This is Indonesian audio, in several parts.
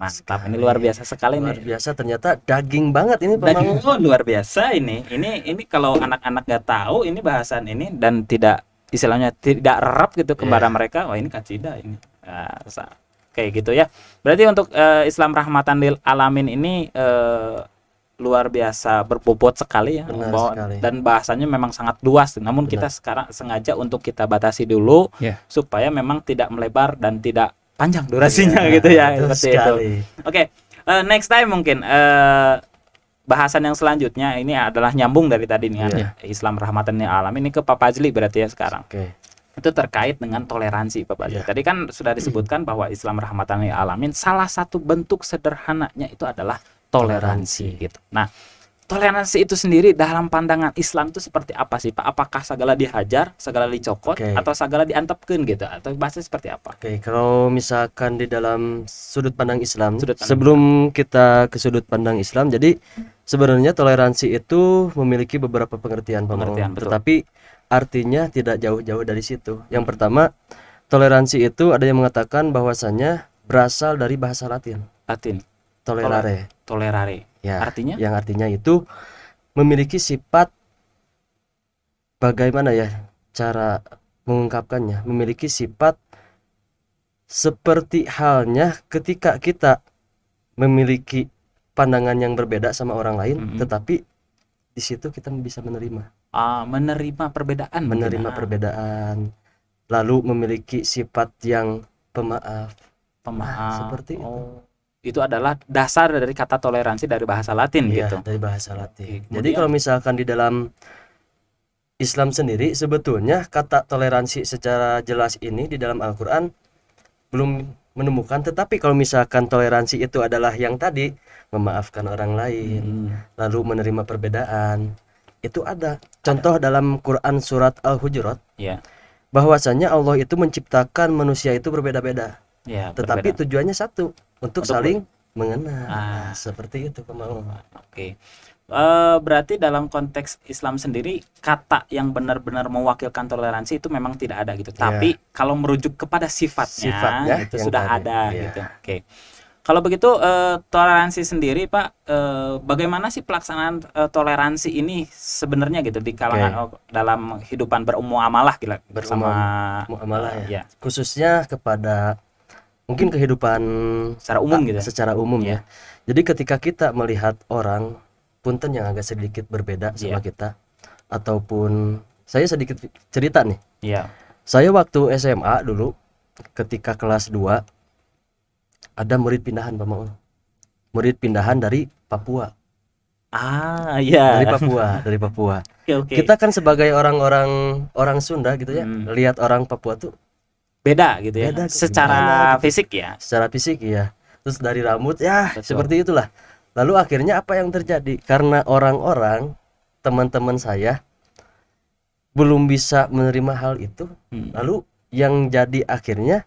Mantap, ini luar biasa sekali Luar nih. biasa, ternyata daging banget ini Pak Mangun. Oh, luar biasa ini. Ini kalau anak-anak nggak tahu ini bahasan ini dan tidak istilahnya tidak rerap gitu kepada Iya. mereka. Wah, ini kacida ini. Nah, kayak gitu ya. Berarti untuk Islam rahmatan lil alamin ini luar biasa berbobot sekali ya, Benar sekali. dan bahasanya memang sangat luas. Namun Benar. kita sekarang sengaja untuk kita batasi dulu Ya. supaya memang tidak melebar dan tidak panjang durasinya Iya, gitu ya, betul seperti itu. sekali. Oke, next time mungkin bahasan yang selanjutnya ini adalah nyambung dari tadi nih kan, Iya. Islam rahmatan lil alamin ini ke Pak Fajli berarti ya sekarang. Oke. Itu terkait dengan toleransi Pak Fajli. Iya. Tadi kan sudah disebutkan bahwa Islam rahmatan lil alamin salah satu bentuk sederhananya itu adalah toleransi gitu. Nah, toleransi itu sendiri dalam pandangan Islam itu seperti apa sih Pak? Apakah segala dihajar, segala dicokot, Oke. atau segala diantepkeun gitu? Atau bahasa seperti apa? Oke, kalau misalkan di dalam sudut pandang Islam, Sudut pandang sebelum kita ke sudut pandang Islam, jadi sebenarnya toleransi itu memiliki beberapa pengertian, Pak Mangun. Pengertian, betul. Tetapi artinya tidak jauh-jauh dari situ. Yang pertama, toleransi itu ada yang mengatakan bahwasannya berasal dari bahasa Latin, Latin, tolerare. tolerare. Ya, Artinya? yang artinya itu memiliki sifat, bagaimana ya cara mengungkapkannya, memiliki sifat seperti halnya ketika kita memiliki pandangan yang berbeda sama orang lain, tetapi di situ kita bisa menerima Menerima perbedaan, menerima perbedaan, lalu memiliki sifat yang pemaaf. pemaaf. Seperti itu. Itu adalah dasar dari kata toleransi dari bahasa Latin Iya, gitu. dari bahasa Latin. Oke, Jadi kemudian? kalau misalkan di dalam Islam sendiri, sebetulnya kata toleransi secara jelas ini di dalam Al-Quran belum menemukan. Tetapi kalau misalkan toleransi itu adalah yang tadi, memaafkan orang lain, lalu menerima perbedaan, itu ada. Contoh dalam Quran surat Al-Hujurat, Ya, bahwasanya Allah itu menciptakan manusia itu berbeda-beda, ya. tetapi berbeda. tujuannya satu, untuk Untuk saling mengenal. Ah. Seperti itu, Pak Mangun. Oke. Berarti dalam konteks Islam sendiri kata yang benar-benar mewakilkan toleransi itu memang tidak ada gitu. Tapi kalau merujuk kepada sifatnya itu yang sudah tadi. ada Iya. gitu. Oke. Kalau begitu toleransi sendiri Pak, bagaimana sih pelaksanaan toleransi ini sebenarnya gitu di kalangan dalam kehidupan bermuamalah gitu bersama Muamalah ya. ya, Khususnya kepada mungkin kehidupan secara umum gitu. secara umum ya. Jadi ketika kita melihat orang punten yang agak sedikit berbeda sama kita, ataupun saya sedikit cerita nih. Iya. Saya waktu SMA dulu ketika kelas 2 ada murid pindahan, Pak Maul. Murid pindahan dari Papua. Iya. Dari Papua. Oke. Kita kan sebagai orang Sunda gitu ya, lihat orang Papua tuh beda gitu ya. Beda, Secara gimana gitu. fisik ya. Secara fisik ya. Terus dari rambut ya, Betul. seperti itulah. Lalu akhirnya apa yang terjadi? Karena orang-orang teman-teman saya belum bisa menerima hal itu, lalu yang jadi akhirnya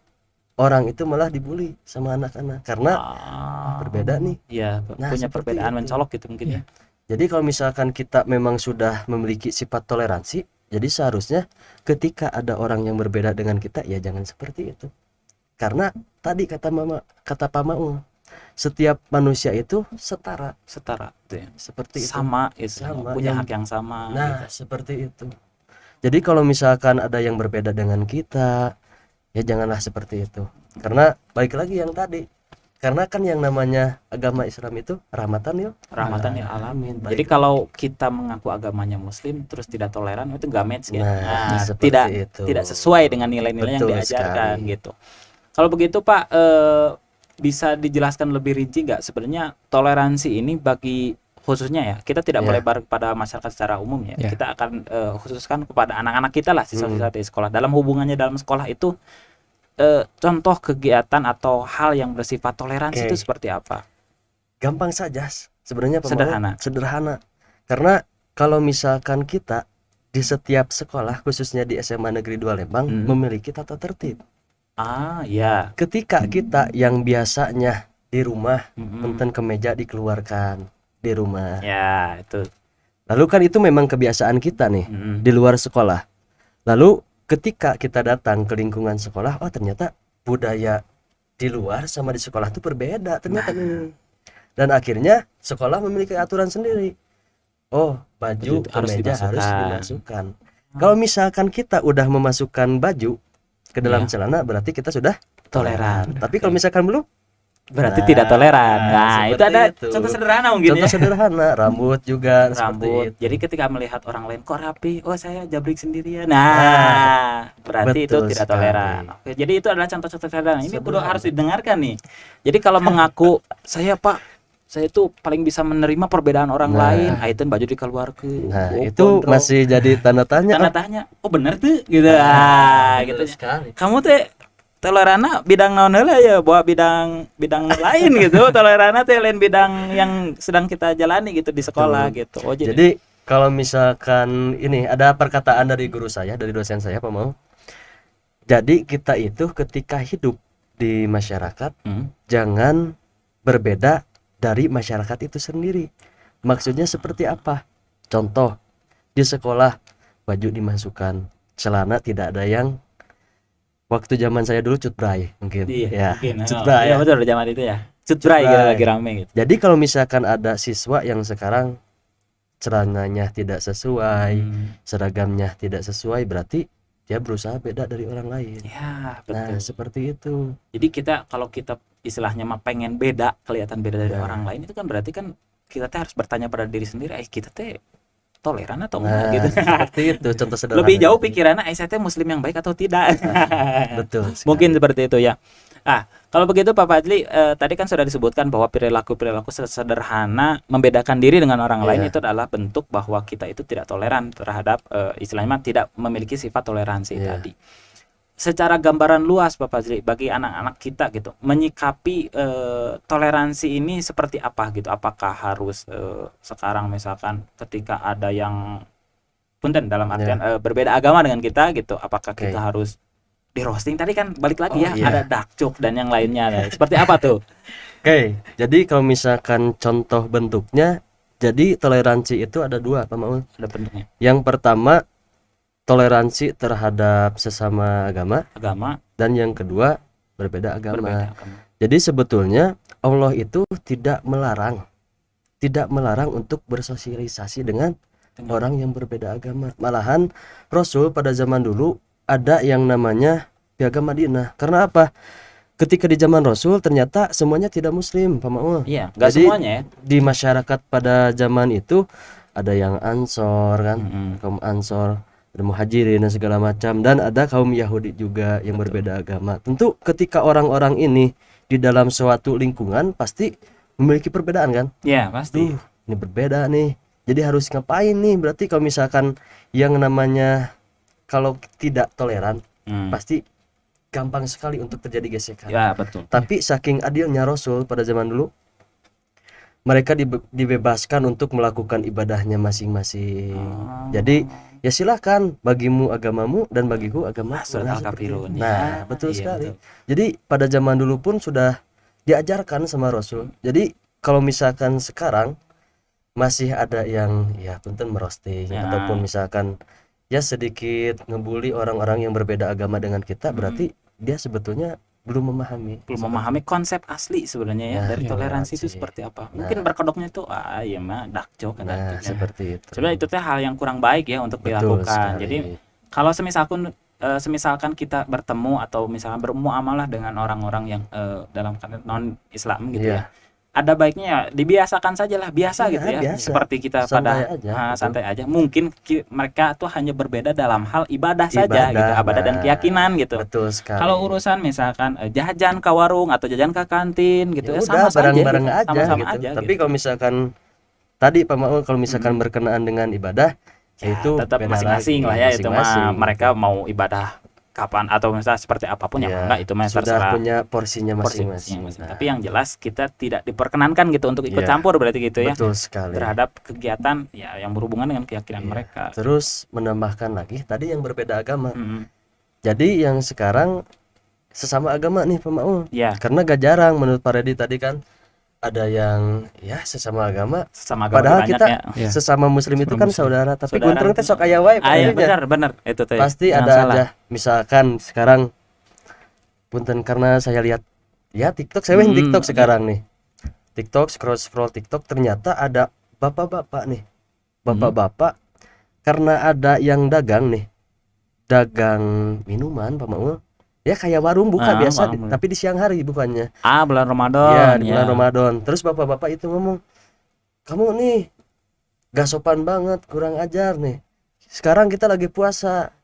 orang itu malah dibully sama anak-anak karena berbeda nih. Iya, Nah, punya seperti perbedaan itu. mencolok gitu mungkin ya. Jadi kalau misalkan kita memang sudah memiliki sifat toleransi, jadi seharusnya ketika ada orang yang berbeda dengan kita, ya jangan seperti itu. Karena tadi kata Pak Maul, setiap manusia itu setara Gitu ya. seperti itu. Sama itu, Sama, punya yang- hak yang sama Nah, gitu. seperti itu. Jadi kalau misalkan ada yang berbeda dengan kita, ya janganlah seperti itu. Karena balik lagi yang tadi, karena kan yang namanya agama Islam itu rahmatan Rahmatan ya alamin. Baik. Jadi kalau kita mengaku agamanya muslim terus tidak toleran itu nggak match ya. Nah, seperti tidak itu. tidak sesuai dengan nilai-nilai yang Betul diajarkan sekali. gitu. Kalau begitu Pak, bisa dijelaskan lebih rinci nggak sebenarnya toleransi ini bagi khususnya ya, kita tidak melebar kepada masyarakat secara umum ya. Kita akan khususkan kepada anak-anak kita lah, siswa-siswa di sekolah. Dalam hubungannya dalam sekolah itu contoh kegiatan atau hal yang bersifat toleransi itu seperti apa? Gampang saja sebenarnya, Pak Sederhana. Maul. Sederhana. Karena kalau misalkan kita di setiap sekolah, khususnya di SMA Negeri 2 Lembang, memiliki tata tertib. Ya. Ketika kita yang biasanya di rumah punten kemeja dikeluarkan di rumah. Ya, itu. Lalu kan itu memang kebiasaan kita nih di luar sekolah. Lalu ketika kita datang ke lingkungan sekolah, oh ternyata budaya di luar sama di sekolah tuh berbeda ternyata nih. Dan akhirnya sekolah memiliki aturan sendiri. Oh, baju Harus kemeja harus dimasukkan. dimasukkan. Kalau misalkan kita udah memasukkan baju ke dalam Iya. celana, berarti kita sudah toleran. Toleran. Tapi kalau misalkan belum, Berarti Nah, tidak toleran. Nah, itu seperti ada itu. contoh sederhana mungkin contoh ya. sederhana, rambut juga seperti Rambut. itu. Jadi ketika melihat orang lain kok rapi, oh saya jabrik sendirian. Nah, berarti itu betul tidak sekali. toleran. Oke, jadi itu adalah contoh-contoh sederhana. Ini kudu Sederhana. harus didengarkan nih. Jadi kalau mengaku saya Pak, saya itu paling bisa menerima perbedaan orang Nah. lain, itu baju dikeluarkan. Nah, Oh, itu gondrong. masih jadi tanda tanya. tanda tanya. Oh bener tuh gitu. Gitu. Betul sekali. Kamu teh toleranna bidang naon heula ya, bawa bidang lain gitu. Toleranna teh lain bidang yang sedang kita jalani gitu di sekolah gitu. Oh Jadi kalau misalkan ini ada perkataan dari guru saya, dari dosen saya, Pak Mau. Jadi kita itu ketika hidup di masyarakat jangan berbeda dari masyarakat itu sendiri. Maksudnya seperti apa? Contoh, di sekolah baju dimasukkan, celana tidak ada yang waktu zaman saya dulu cutbray mungkin. iya, Ya, mungkin. cutbray Iya ya. betul zaman itu ya. Cutbray gitu Cutbray. lagi rame gitu. Jadi kalau misalkan ada siswa yang sekarang celananya tidak sesuai, seragamnya tidak sesuai, berarti dia berusaha beda dari orang lain. Ya, Nah, betul. seperti itu. Jadi kalau kita istilahnya mah pengen beda, kelihatan beda dari Nah. orang lain, itu kan berarti kan kita teh harus bertanya pada diri sendiri, kita teh toleran atau Nah, enggak gitu. seperti itu contoh sederhana. Lebih jauh pikirannya saya teh muslim yang baik atau tidak. Betul sekali. Mungkin seperti itu ya. Kalau begitu Pak Fadli, tadi kan sudah disebutkan bahwa perilaku sederhana membedakan diri dengan orang lain Iya. itu adalah bentuk bahwa kita itu tidak toleran terhadap istilahnya tidak memiliki sifat toleransi Iya. tadi. Secara gambaran luas Pak Fadli bagi anak-anak kita gitu, menyikapi toleransi ini seperti apa gitu? Apakah harus sekarang misalkan ketika ada yang punten dalam artian berbeda agama dengan kita gitu, apakah Oke. kita harus di roasting? Tadi kan balik lagi Oh, ya, iya. ada dakcuk dan yang lainnya. Nah, seperti apa tuh? Oke, jadi kalau misalkan contoh bentuknya, jadi toleransi itu ada dua, Pak Maul. Ada bentuknya Yang pertama, toleransi terhadap sesama agama, agama, dan yang kedua, berbeda agama. berbeda agama. Jadi sebetulnya Allah itu tidak melarang untuk bersosialisasi dengan orang yang berbeda agama. Malahan Rasul pada zaman dulu ada yang namanya piagam Madinah. Karena apa? Ketika di zaman Rasul ternyata semuanya tidak muslim, Pak Maul. Iya, nggak Jadi, semuanya ya. Di masyarakat pada zaman itu ada yang Ansor kan, kaum Ansor, ada Muhajirin dan segala macam, dan ada kaum Yahudi juga yang berbeda agama. Tentu ketika orang-orang ini di dalam suatu lingkungan pasti memiliki perbedaan kan. Iya, pasti. Ini berbeda nih. Jadi harus ngapain nih? Berarti kalau misalkan yang namanya kalau tidak toleran pasti gampang sekali untuk terjadi gesekan. Ya, betul. Tapi saking adilnya Rasul pada zaman dulu, mereka dibebaskan untuk melakukan ibadahnya masing-masing. Jadi ya silahkan, bagimu agamamu dan bagiku agama. Surat Al-Kafirun. Nah, Ya, betul iya, sekali. betul. Jadi pada zaman dulu pun sudah diajarkan sama Rasul. Jadi kalau misalkan sekarang masih ada yang ya punten merosting Ya. ataupun misalkan ya sedikit ngebully orang-orang yang berbeda agama dengan kita, berarti dia sebetulnya belum memahami konsep asli sebenarnya ya Nah, dari toleransi itu toleransi. seperti apa. Mungkin berkedoknya tuh iya mah dakjok kan. Nah, seperti itu. Sebenarnya itu teh hal yang kurang baik ya untuk Betul dilakukan. sekali. Jadi kalau semisalkan kita bertemu atau misalkan bermuamalah dengan orang-orang yang dalam non Islam gitu Iya. ya, ada baiknya ya dibiasakan saja lah, biasa Iya, gitu ya, biasa. seperti kita Santai pada aja, betul. santai aja. Mungkin mereka tuh hanya berbeda dalam hal ibadah saja Ibadah, gitu, ibadah dan nah, keyakinan gitu. Betul sekali. Kalau urusan misalkan jajan ke warung atau jajan ke kantin gitu ya ya, udah sama saja bareng-bareng gitu, aja sama-sama gitu. aja Tapi gitu. kalau misalkan tadi Pak Maul, kalau misalkan berkenaan dengan ibadah, Ya, itu tetap beda masing-masing lagi, lah ya, itu mah masing-masing. mereka mau ibadah kapan atau misalnya seperti apapun ya Ya, enggak, itu mah sudah terserah punya porsinya porsi-porsinya masing-masing. masing. Nah, Tapi yang jelas kita tidak diperkenankan gitu untuk ikut Iya. campur berarti gitu ya betul sekali. terhadap kegiatan ya yang berhubungan dengan keyakinan Iya. mereka. Terus menambahkan lagi tadi yang berbeda agama. Mm-mm. Jadi yang sekarang sesama agama nih Pak Maul. Ya, Karena gak jarang menurut Pak Redi tadi kan ada yang ya sesama agama. sesama agama Padahal banyak kita ya. Iya. sesama muslim itu kan saudara, tapi Saudara. guntrung teh sok aya wae Pak Iya Redi nya. benar itu teh. Pasti Jangan ada salah. aja. Misalkan sekarang punten karena saya lihat Ya TikTok, saya main TikTok Ya. sekarang nih. TikTok, scroll TikTok, ternyata ada bapak-bapak nih. Bapak-bapak, karena ada yang dagang nih. Dagang minuman, Pak Maul. Ya kayak warung buka biasa, Paham. tapi di siang hari bukannya. Bulan Ya, Ramadan di ya. bulan Ramadan. Terus bapak-bapak itu ngomong, "Kamu nih gak sopan banget, kurang ajar nih. Sekarang kita lagi puasa.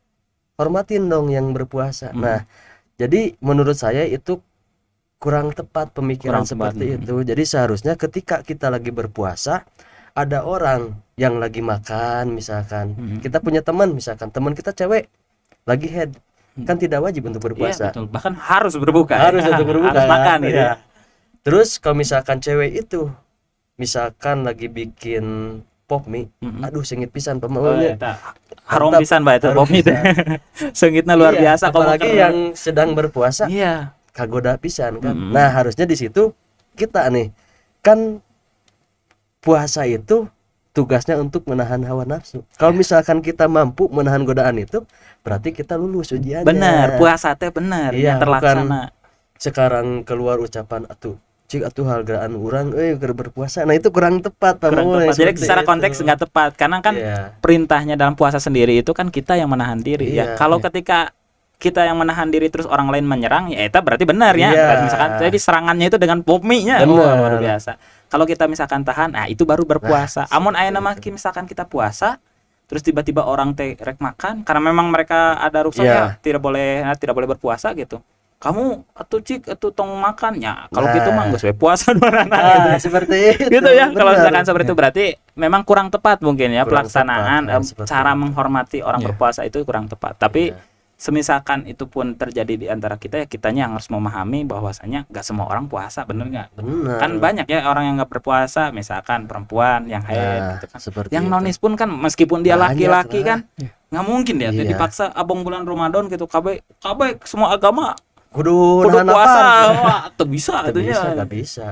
Hormatin dong yang berpuasa." Nah, jadi menurut saya itu kurang tepat pemikiran Kurang tepat. seperti itu. Jadi seharusnya ketika kita lagi berpuasa, ada orang yang lagi makan misalkan. Kita punya teman misalkan, teman kita cewek lagi head. Kan tidak wajib untuk Iya berpuasa. betul. Bahkan harus berbuka. Harus ya. untuk berbuka. Harus makan gitu. Ya. Terus kalau misalkan cewek itu misalkan lagi bikin pop mie, aduh sengit pisan Oh, pemaunya. eta. Harum Mantap. pisan Pak itu Harum pop itu. pisan. Sengitnya luar Iya, biasa apalagi kalau yang sedang berpuasa Iya. kagoda pisan kan. Nah, harusnya di situ kita nih kan puasa itu tugasnya untuk menahan hawa nafsu. Kalau misalkan kita mampu menahan godaan itu, berarti kita lulus ujiannya. Benar, puasa teh benar Iya, yang terlaksana. Sekarang keluar ucapan atuh cik atuh hargaan urang keur berpuasa. Nah, itu kurang tepat Pak Kurang Maul, tepat. Jadi seperti secara itu. konteks nggak tepat karena kan Iya. perintahnya dalam puasa sendiri itu kan kita yang menahan diri ya. Iya. Kalau ketika kita yang menahan diri terus orang lain menyerang ya itu berarti benar ya. Iya. Berarti misalkan jadi serangannya itu dengan pop mie-nya. Benar. Wah, luar biasa. Kalau kita misalkan tahan, nah itu baru berpuasa. Amun ayeuna mah misalkan kita puasa terus tiba-tiba orang teh rek makan karena memang mereka ada rukhsah Iya. ya tidak boleh berpuasa gitu. Kamu atuh cik atuh tong makan ya. Kalau Nah. gitu mah geus we puasa barana gitu. Ah, seperti itu. Gitu ya. Kalau Benar. misalkan seperti itu berarti memang kurang tepat mungkin ya Kurang pelaksanaan tepat, seperti cara itu. menghormati orang Iya. berpuasa itu kurang tepat. Tapi Iya. semisalkan itu pun terjadi di antara kita ya kitanya yang harus memahami bahwasanya nggak semua orang puasa, bener nggak? Benar. Kan banyak ya orang yang nggak berpuasa, misalkan perempuan yang haid Nah, gitu kan. seperti Yang itu. nonis pun kan meskipun dia Banyak laki-laki lah. kan nggak mungkin dia teh Iya. dipaksa abang bulan Ramadan gitu KB semua agama kudu kudu nahan puasa. lapar. Wah, tuh bisa Nggak atunya. bisa, nggak bisa.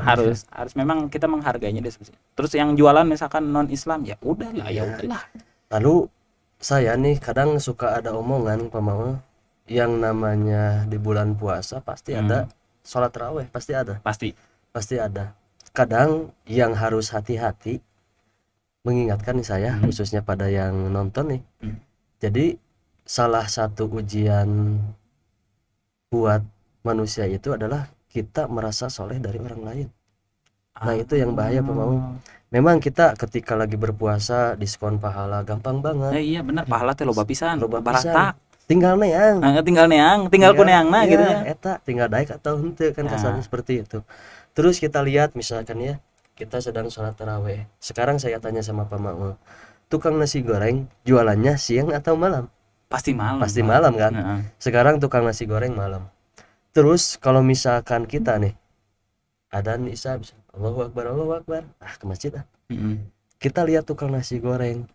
Harus memang kita menghargainya deh. Terus yang jualan misalkan non Islam ya udahlah ya Iya. udahlah. Lalu saya nih kadang suka ada omongan Pak Maul, yang namanya di bulan puasa pasti ada sholat tarawih, pasti ada. Pasti ada. Kadang yang harus hati-hati mengingatkan nih saya khususnya pada yang nonton nih. Jadi salah satu ujian buat manusia itu adalah kita merasa soleh dari orang lain. Nah, itu yang bahaya Pak Maul. Memang kita ketika lagi berpuasa diskon pahala gampang banget. Iya benar pahala teh loba pisan. Loba Baratak. Tinggal neang. Tinggal neang, tinggal kuneangna Iya, gitu ya. eta tinggal daek atau henteu kan Nah. kasarnya seperti itu. Terus kita lihat misalkan ya, kita sedang sholat tarawih. Sekarang saya tanya sama Pak Maul, tukang nasi goreng jualannya siang atau malam? Pasti malam. Pasti Pak. malam kan? Heeh. Sekarang tukang nasi goreng malam. Terus kalau misalkan kita nih adzan isya Allahu Akbar, ke masjid ah. Heeh. Kita lihat tukang nasi goreng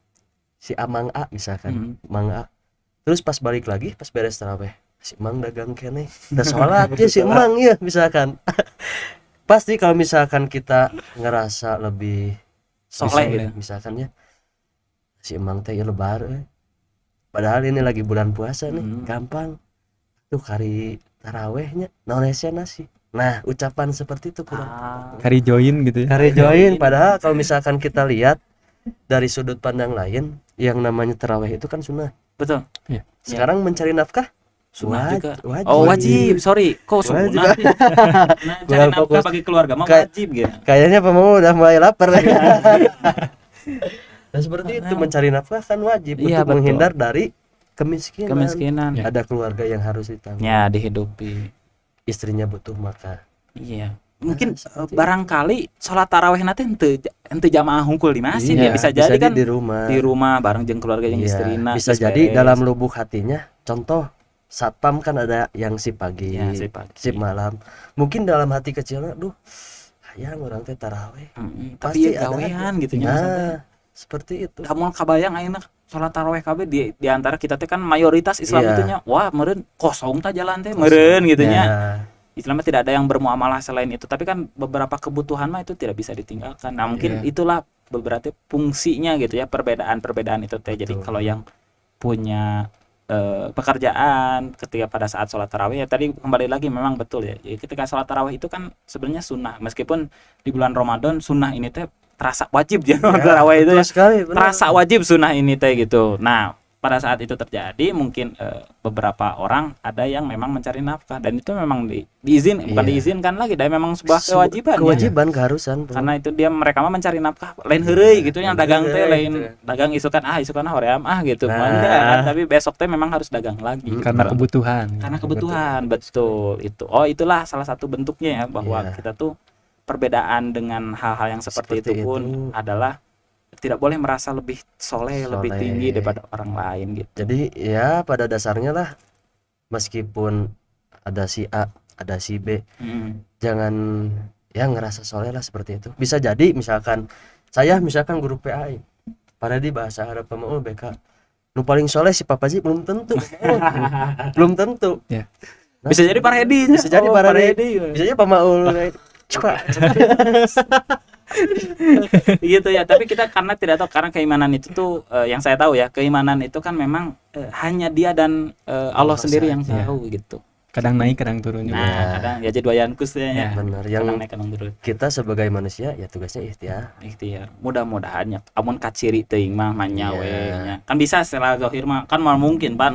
si Amang A misalkan, Mm-mm. Mang A. Terus pas balik lagi pas beres tarawih, si Mang dagang kene. Udah sholat ya si Mang ya misalkan. Pasti kalau misalkan kita ngerasa lebih Soleh bisa, gitu. misalkan ya si Mang teh lebar padahal ini lagi bulan puasa nih, gampang. Tuh kari tarawehnya nonesnya nasi. Nah, ucapan seperti itu kurang. Kari join gitu ya. Kari join padahal kalau misalkan kita lihat dari sudut pandang lain yang namanya taraweh itu kan sunnah. Betul. Sekarang mencari nafkah Sunnah juga. wajib. Oh wajib, sorry. Kok sunnah? Wajib. Nah, cari Kurang nafkah fokus. bagi keluarga mah Kayak- wajib gitu. Kayaknya Pak Mamu udah mulai lapar. Nah, seperti itu mencari nafkah kan wajib Iya, untuk betul. menghindar dari kemiskinan. Kemiskinan. Ada keluarga yang harus ditanggung. Ya dihidupi. Istrinya butuh makan. Iya. Mungkin seperti barangkali sholat tarawih nanti ente jamaah hungkul di masjid Iya, ya bisa jadi kan di rumah. di rumah bareng jeung keluarga jeung Iya, istrina. bisa geus jadi beres. dalam lubuk hatinya. Contoh satpam kan ada yang si pagi, Ya, si pagi. si malam. Mungkin dalam hati kecilnya, duh, hayang orang teh tarawih. Tapi Pasti ya ada gawean aja. gitu nya. Nah, seperti itu. Kamu kabayang ayeuna sholat tarawih kabeh di antara kita teh kan mayoritas Islam Iya. itu nya wah meureun kosong tah jalan teh meureun gitu nya. Ya, Islamnya tidak ada yang bermuamalah selain itu, tapi kan beberapa kebutuhan mah itu tidak bisa ditinggalkan. Nah, mungkin itulah beberapa fungsinya gitu ya, perbedaan-perbedaan itu teh. Jadi Betul. kalau yang punya pekerjaan, ketika pada saat sholat tarawih ya tadi kembali lagi memang betul ya. Jadi ketika sholat tarawih itu kan sebenarnya sunnah, meskipun di bulan Ramadan sunnah ini teh terasa wajib ya, tarawih itu betul ya, sekali, benar. terasa wajib sunnah ini teh gitu. Nah pada saat itu terjadi mungkin beberapa orang ada yang memang mencari nafkah dan itu memang bukan diizinkan lagi, dan memang sebuah kewajiban ya. Keharusan Karena itu mereka mah mencari nafkah lain heureuy gitu, yang dagang teh heureuy, lain gitu. dagang isukan hoream gitu. Nah. Enggak, tapi besok teh memang harus dagang lagi Karena kebutuhan. karena kebutuhan, betul itu. Oh itulah salah satu bentuknya ya, bahwa Iya. kita tuh perbedaan dengan hal-hal yang seperti itu pun itu. adalah tidak boleh merasa lebih soleh, lebih Soleh. tinggi daripada orang lain gitu. Jadi ya pada dasarnya lah, meskipun ada si A, ada si B, jangan ya ngerasa soleh lah seperti itu. Bisa jadi misalkan saya guru PAI, pada di bahasa Arab pemaul BK, nu paling soleh si Papaji belum tentu. Belum tentu. Ya. Nah, Bisa jadi Parhedi, bisa jadi Parhedi, Parhedi. bisa jadi pemaul. Gitu ya, tapi kita karena tidak tahu, karena keimanan itu tuh yang saya tahu ya, keimanan itu kan memang hanya dia dan Allah sendiri yang saja. tahu gitu. Kadang naik, kadang turun juga. Nah, kadang ya jadi doyan kusnya ya. Benar, Kadang yang naik kadang turun. kita sebagai manusia ya tugasnya Ikhtiar. Mudah-mudahan ya amun kaciri teuing mah manya Iya. we nya. Kan bisa setelah zahir mah kan mal mungkin Pak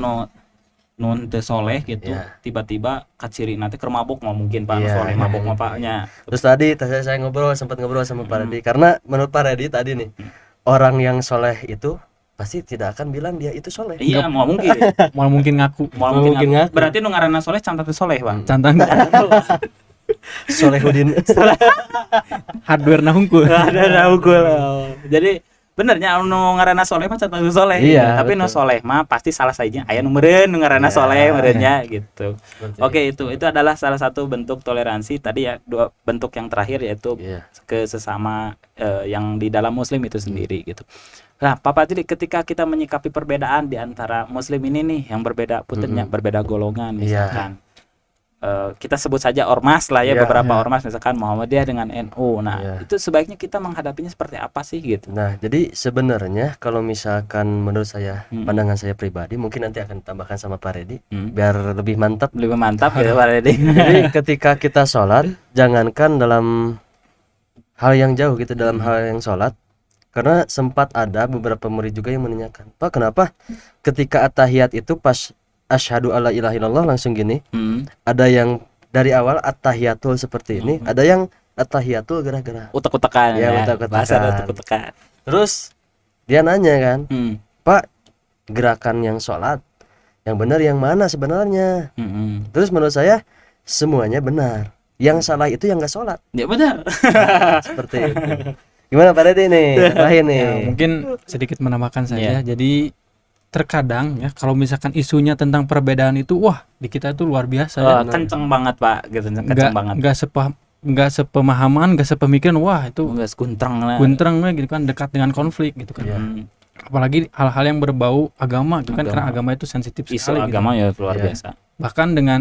nun teu soleh gitu. Iya. Tiba-tiba kaciri nanti keur mabok mah mungkin Pak nu Iya. soleh mabok mah Paknya. Terus tadi saya sempat ngobrol sama Pak Redi, karena menurut Pak Redi tadi nih, orang yang soleh itu pasti tidak akan bilang dia itu soleh. Iya, mau mungkin. Mau mungkin ngaku. Mau Mungkin mungkin ngaku. berarti nu ngaranna soleh can tapi soleh, Bang. Cantang Solehudin. hardware na hungkul. Ada unggul. Jadi benernya nu ngaranna soleh mah can tapi soleh. Iya, Tapi nu betul. soleh mah pasti salah saja aya nu meureun nu ngaranna Iya. soleh meureunnya gitu. Seperti Oke, itu adalah salah satu bentuk toleransi tadi ya, dua bentuk yang terakhir yaitu Iya. ke sesama yang di dalam muslim itu sendiri gitu. Nah, Papa, jadi ketika kita menyikapi perbedaan di antara muslim ini nih yang berbeda puternya, berbeda golongan Iya. misalkan. Kita sebut saja ormas lah ya, Iya. beberapa ormas misalkan Muhammadiyah dengan NU. Nah, Iya. itu sebaiknya kita menghadapinya seperti apa sih gitu. Nah, jadi sebenarnya kalau misalkan menurut saya, Hmm. pandangan saya pribadi, mungkin nanti akan tambahkan sama Pak Redi Hmm. biar lebih mantap. Lebih mantap ya Pak Deddy. Jadi ketika kita sholat, jangankan dalam hal yang jauh gitu, dalam hal yang sholat, karena sempat ada beberapa murid juga yang menanyakan, Pak, kenapa ketika at-tahiyat itu pas asyhadu alla ilaha illallah langsung gini, ada yang dari awal at-tahiyatul seperti ini, ada yang at-tahiyatul gerah-gerah. Utek-utekan Ya, ya, utek-utekan. bahasa utek-utekan. Terus dia nanya kan, Hmm. Pak, gerakan yang sholat yang benar yang mana sebenarnya? Hmm. Terus menurut saya semuanya benar, yang salah itu yang nggak sholat. Ya benar. Seperti itu. Gimana Pak Redi nih? Tambahin nih. Ya, mungkin sedikit menambahkan saja. Iya. Jadi terkadang ya kalau misalkan isunya tentang perbedaan itu, wah di kita itu luar biasa ya. Wah, kenceng banget Pak, gitu, kenceng banget. Nggak sepemahaman, nggak sepemikiran, wah itu Enggak sekuntreng lah. guntreng we gitu kan, dekat dengan konflik gitu kan. Iya. Apalagi hal-hal yang berbau agama gitu kan, Agama. karena agama itu sensitif Isu sekali gitu. agama ya luar Iya. biasa. Bahkan dengan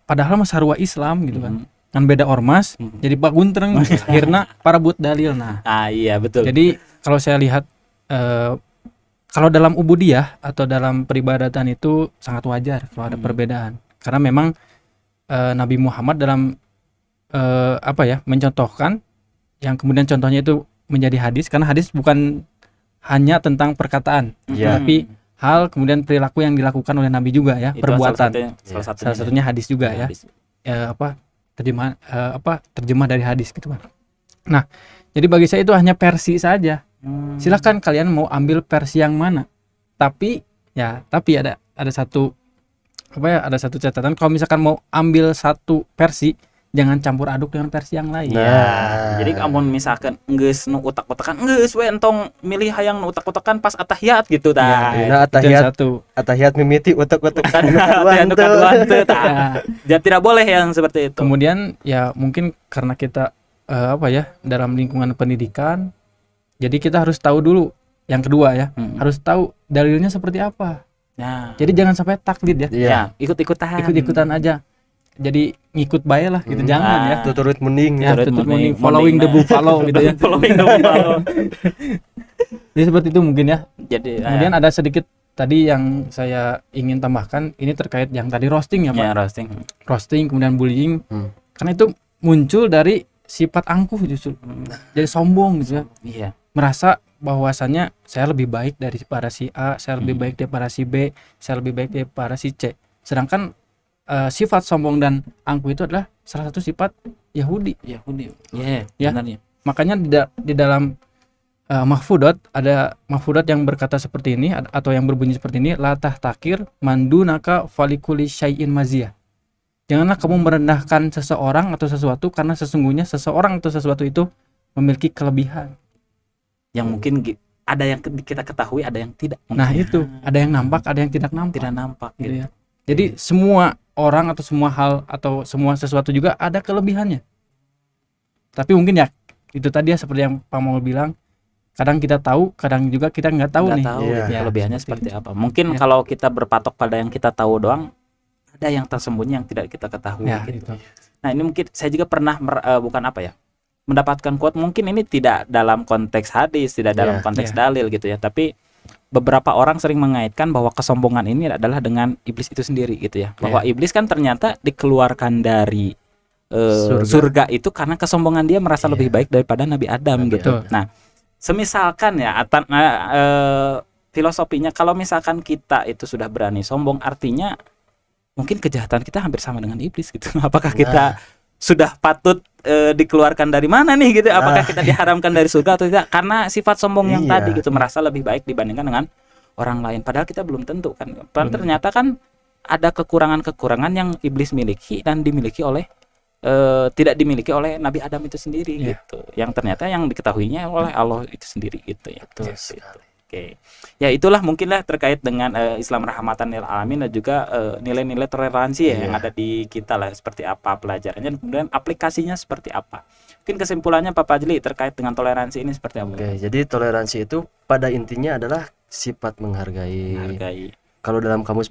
padahal mah sarua Islam gitu kan. Kan beda ormas, jadi Pak Guntreng akhirnya para but dalil. Nah, Ah iya betul. jadi kalau saya lihat kalau dalam ubudiyah atau dalam peribadatan itu sangat wajar kalau ada perbedaan. Karena memang Nabi Muhammad dalam mencontohkan yang kemudian contohnya itu menjadi hadis, karena hadis bukan hanya tentang perkataan, Iya. tapi hal kemudian perilaku yang dilakukan oleh Nabi juga ya, Itu perbuatan. salah Salah satunya hadis juga ya. hadis. Terjemah dari hadis gitu kan. Nah, jadi bagi saya itu hanya versi saja. Silakan kalian mau ambil versi yang mana. Tapi ada satu catatan, kalau misalkan mau ambil satu versi, jangan campur aduk dengan versi yang lain. Ya, jadi kamu misalkan geus nu utak-utakan, geus we entong milih hayang nu utak-utakan pas atahiyat gitu tah. Nah, Itu yang atahiyat satu. atahiyat mimiti utek-utek Kan atahiyat nu kaduan teh tah. Nah, Jadi tidak boleh yang seperti itu. kemudian ya mungkin karena kita dalam lingkungan pendidikan, jadi kita harus tahu dulu. Yang kedua ya, harus tahu dalilnya seperti apa. Nah, Jadi jangan sampai taklid ya. Iya. ya, ikut-ikutan. Ikut-ikutan aja. Jadi ngikut bae lah gitu, jangan ya. Tuturut mending Ya, Turut tutup mending, following the mending, buffalo gitu ya. Following the buffalo. Jadi seperti itu mungkin ya. Jadi Kemudian ada sedikit tadi yang saya ingin tambahkan ini terkait yang tadi roasting ya Pak. Ya, roasting. Roasting kemudian bullying. Hmm. Karena itu muncul dari sifat angkuh justru. Jadi sombong gitu ya. Iya. Merasa bahwasannya saya lebih baik daripada si A, saya lebih baik daripada si B, saya lebih baik daripada si C. Sedangkan sifat sombong dan angkuh itu adalah salah satu sifat Yahudi. Yahudi. Iya, Ya. benar ya. Makanya di dalam mahfudat ada mahfudat yang berkata seperti ini atau yang berbunyi seperti ini, la tahtakir mandunaka falikuli syai'in maziyah. Janganlah kamu merendahkan seseorang atau sesuatu karena sesungguhnya seseorang atau sesuatu itu memiliki kelebihan. Yang mungkin ada yang kita ketahui, ada yang tidak. Nah, Mungkin. itu ada yang nampak, ada yang tidak nampak. Tidak nampak Gitu gitu. ya. Jadi semua orang atau semua hal atau semua sesuatu juga ada kelebihannya. Tapi mungkin ya itu tadi ya seperti yang Pak Maul bilang, kadang kita tahu, kadang juga kita nggak tahu Nggak nih. tahu Iya. gitu, kelebihannya seperti apa. Mungkin Ya. kalau kita berpatok pada yang kita tahu doang, ada yang tersembunyi yang tidak kita ketahui Ya, gitu. gitu. Nah, ini mungkin saya juga pernah bukan apa ya, mendapatkan quote, mungkin ini tidak dalam konteks hadis, tidak dalam Iya. konteks Iya. dalil gitu ya, tapi beberapa orang sering mengaitkan bahwa kesombongan ini adalah dengan iblis itu sendiri gitu ya. Bahwa iblis kan ternyata dikeluarkan dari surga itu karena kesombongan dia merasa Iya. lebih baik daripada Nabi Adam Nabi gitu. Adam. Nah, semisalkan ya filosofinya kalau misalkan kita itu sudah berani sombong, artinya mungkin kejahatan kita hampir sama dengan iblis gitu. Apakah kita sudah patut dikeluarkan dari mana nih gitu? Apakah kita diharamkan dari surga atau tidak? Karena sifat sombong yang Iya. tadi gitu, merasa lebih baik dibandingkan dengan orang lain. Padahal kita belum tentu kan. Padahal ternyata kan ada kekurangan-kekurangan yang iblis miliki dan dimiliki oleh tidak dimiliki oleh Nabi Adam itu sendiri Iya. gitu. Yang ternyata yang diketahuinya oleh Allah itu sendiri gitu ya. Betul Gitu. sekali. Oke. Ya itulah mungkinlah terkait dengan Islam rahmatan lil alamin dan juga nilai-nilai toleransi ya yang ada di kita lah, seperti apa pelajarannya, kemudian aplikasinya seperti apa. Mungkin kesimpulannya Pak Fajli terkait dengan toleransi ini seperti apa? Oke, jadi toleransi itu pada intinya adalah sifat menghargai. Menghargai, Kalau dalam kamus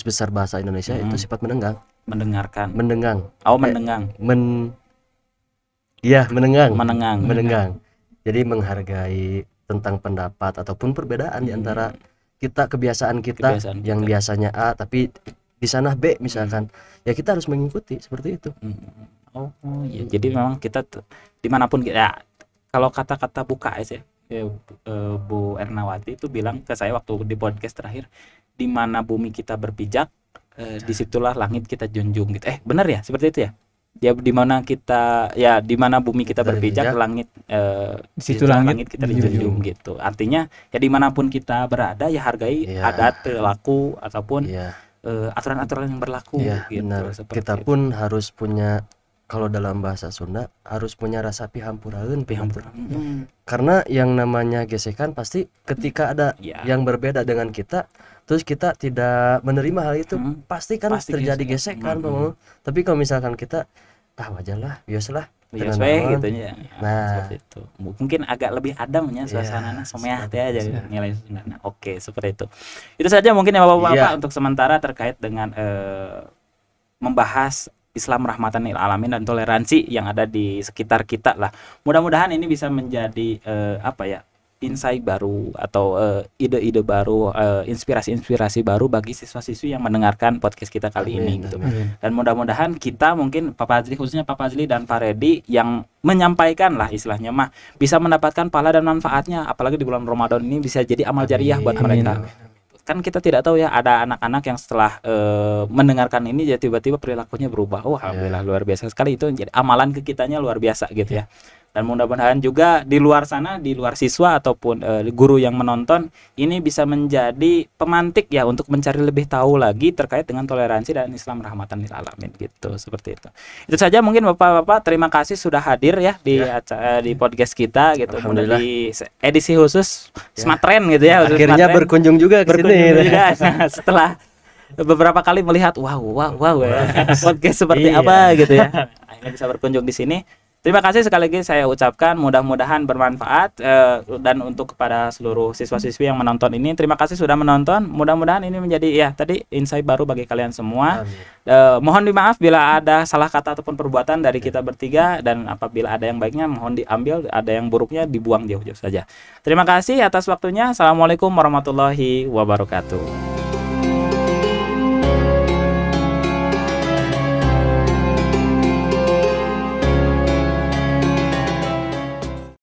besar bahasa Indonesia itu sifat mendengang, mendengarkan. mendengang, Mendengang. mendengang. Mendengang. Jadi menghargai tentang pendapat ataupun perbedaan di antara kebiasaan kita yang biasanya A tapi di sana B misalkan, ya kita harus mengikuti seperti itu. Oh iya, jadi memang kita dimanapun kita ya, kalau kata-kata buka ya, Bu Ernawati itu bilang ke saya waktu di podcast terakhir, di mana bumi kita berpijak, disitulah langit kita junjung gitu. Benar ya seperti itu ya? Dia di mana kita ya, di mana bumi kita berpijak, langit Di situ langit kita dijunjung gitu. Artinya ya dimanapun kita berada ya hargai adat, perilaku ataupun aturan-aturan yang berlaku gitu. Benar. Kita pun harus punya, kalau dalam bahasa Sunda harus punya rasa pihampuraeun. Karena yang namanya gesekan pasti ketika ada yang berbeda dengan kita, terus kita tidak menerima hal itu, pasti terjadi gesekan. Tapi kalau misalkan kita wajarlah, biasalah, gitu ya. Nah, seperti itu. Mungkin agak lebih ademnya suasananya, someah teh aja nilai Sunda. Oke, seperti itu. Itu saja mungkin ya Bapak-bapak untuk sementara terkait dengan membahas Islam rahmatan lil alamin dan toleransi yang ada di sekitar kita lah. Mudah-mudahan ini bisa menjadi insight baru atau ide-ide baru, inspirasi-inspirasi baru bagi siswa-siswi yang mendengarkan podcast kita kali ini gitu. Dan mudah-mudahan kita mungkin Pak Fajli, khususnya Pak Fajli dan Pak Redi yang menyampaikan lah istilahnya bisa mendapatkan pahala dan manfaatnya, apalagi di bulan Ramadan ini bisa jadi amal jariah buat mereka. Kan kita tidak tahu ya, ada anak-anak yang setelah mendengarkan ini ya tiba-tiba perilakunya berubah. Alhamdulillah luar biasa sekali, itu jadi amalan ke kitanya luar biasa gitu ya. Dan mudah-mudahan juga di luar sana, di luar siswa ataupun guru yang menonton ini bisa menjadi pemantik ya untuk mencari lebih tahu lagi terkait dengan toleransi dan Islam rahmatan lil alamin gitu, seperti itu. Itu saja mungkin Bapak-bapak, terima kasih sudah hadir ya di podcast kita gitu. Mudah di edisi khusus Smatren gitu ya. Akhirnya berkunjung juga ke sini. Nah, setelah beberapa kali melihat wow ya, podcast seperti apa gitu ya. Akhirnya bisa berkunjung di sini. Terima kasih sekali lagi saya ucapkan, mudah-mudahan bermanfaat, dan untuk kepada seluruh siswa-siswi yang menonton ini, terima kasih sudah menonton. Mudah-mudahan ini menjadi ya tadi insight baru bagi kalian semua. Mohon dimaaf bila ada salah kata ataupun perbuatan dari kita bertiga, dan apabila ada yang baiknya mohon diambil, ada yang buruknya dibuang jauh-jauh saja. Terima kasih atas waktunya. Assalamualaikum warahmatullahi wabarakatuh.